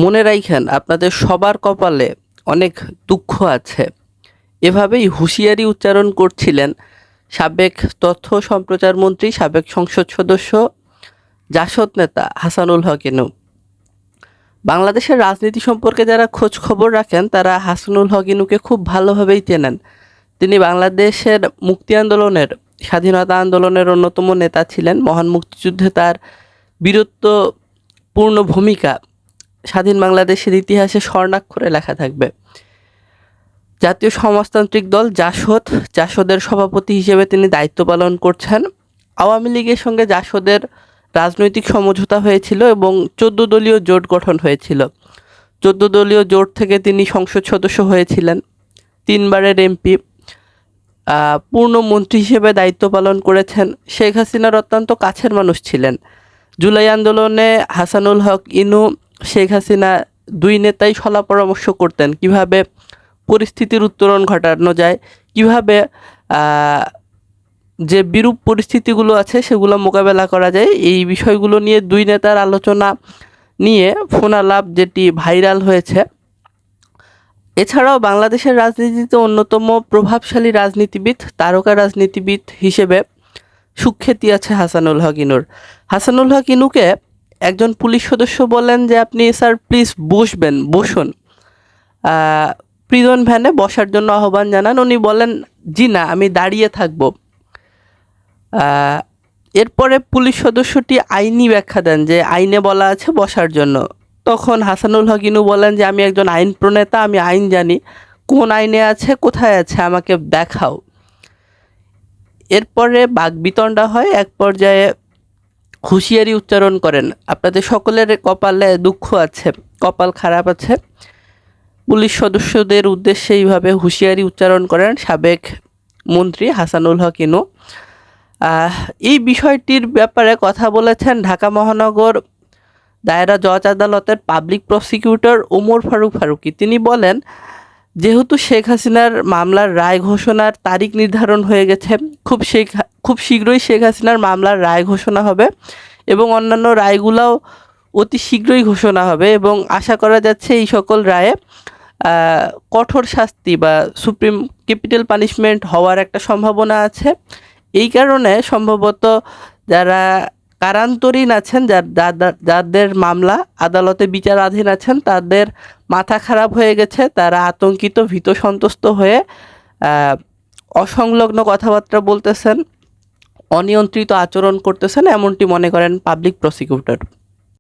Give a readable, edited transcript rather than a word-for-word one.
মনে রাখেন আপনাদের সবার কপালে অনেক দুঃখ আছে। এভাবেই হুঁশিয়ারি উচ্চারণ করছিলেন সাবেক তথ্য সম্প্রচার মন্ত্রী, সাবেক সংসদ সদস্য, জাসদ নেতা হাসানুল হক ইনু। বাংলাদেশের রাজনীতি সম্পর্কে যারা খোঁজ খবর রাখেন তারা হাসানুল হক ইনুকে খুব ভালোভাবেই চেনেন। তিনি বাংলাদেশের মুক্তি আন্দোলনের, স্বাধীনতা আন্দোলনের অন্যতম নেতা ছিলেন। মহান মুক্তিযুদ্ধে তার বীরত্বপূর্ণ ভূমিকা স্বাধীন বাংলাদেশের ইতিহাসে স্বর্ণাক্ষরে লেখা থাকবে। জাতীয় সমাজতান্ত্রিক দল জাসদের সভাপতি হিসেবে তিনি দায়িত্ব পালন করছেন। আওয়ামী লীগের সঙ্গে জাসদের রাজনৈতিক সমঝোতা হয়েছিল এবং 14 দলীয় জোট গঠন হয়েছিল। 14 দলীয় জোট থেকে তিনি সংসদ সদস্য হয়েছিলেন, 3 বারের এমপি, পূর্ণ মন্ত্রী হিসেবে দায়িত্ব পালন করেছেন। শেখ হাসিনার অত্যন্ত কাছের মানুষ ছিলেন। জুলাই আন্দোলনে হাসানুল হক ইনু, শেখ হাসিনা দুই নেতাই সলা পরামর্শ করতেন কিভাবে পরিস্থিতির উত্তরণ ঘটানো যায়, কিভাবে যে বিরূপ পরিস্থিতিগুলো আছে সেগুলো মোকাবেলা করা যায়। এই বিষয়গুলো নিয়ে দুই নেতার আলোচনা নিয়ে ফোনালাপ যেটি ভাইরাল হয়েছে। এছাড়াও বাংলাদেশের রাজনীতিতে অন্যতম প্রভাবশালী রাজনীতিবিদ, তারকা রাজনীতিবিদ হিসেবে সুখ্যাতি আছে হাসানুল হক ইনুর। হাসানুল হক ইনুকে একজন পুলিশ সদস্য বলেন যে আপনি স্যার প্লিজ বসুন। প্রিজন ভ্যানে বসার জন্য আহ্বান জানান। উনি বলেন জি না, আমি দাঁড়িয়ে থাকব। এরপরে পুলিশ সদস্যটি আইনি ব্যাখ্যা দেন যে আইনে বলা আছে বসার জন্য। তখন হাসানুল হক ইনু বলেন যে আমি একজন আইন প্রণেতা, আমি আইন জানি, কোন আইনে আছে, কোথায় আছে, আমাকে দেখাও। এরপরে বাকবিতণ্ডা হয়। এক পর্যায়ে হুঁশিয়ারি উচ্চারণ করেন, আপনাদের সকলের কপালে দুঃখ আছে, কপাল খারাপ আছে। পুলিশ সদস্যদের উদ্দেশ্যে এইভাবে হুঁশিয়ারি উচ্চারণ করেন সাবেক মন্ত্রী হাসানুল হক ইনু। এই বিষয়টির ব্যাপারে কথা বলেছেন ঢাকা মহানগর দায়রা জজ আদালতের পাবলিক প্রসিকিউটর ওমর ফারুকি। তিনি বলেন, যেহেতু শেখ হাসিনার মামলার রায় ঘোষণার তারিখ নির্ধারণ হয়ে গেছে, খুব শীঘ্রই শেখ হাসিনার মামলার রায় ঘোষণা হবে এবং অন্যান্য রায়গুলোও অতি শীঘ্রই ঘোষণা হবে এবং আশা করা যাচ্ছে এই সকল রায়ে কঠোর শাস্তি বা সুপ্রিম ক্যাপিটাল পানিশমেন্ট হওয়ার একটা সম্ভাবনা আছে। এই কারণে সম্ভবত যারা কারান্তরীণ আছেন, যাদের মামলা আদালতে বিচারাধীন আছেন, তাদের মাথা খারাপ হয়ে গেছে, তারা আতঙ্কিত, ভীত সন্ত্রস্ত হয়ে অসংলগ্ন কথাবার্তা বলতেছেন, অনিয়ন্ত্রিত আচরণ করতেছেন, এমনটি মনে করেন পাবলিক প্রসিকিউটর।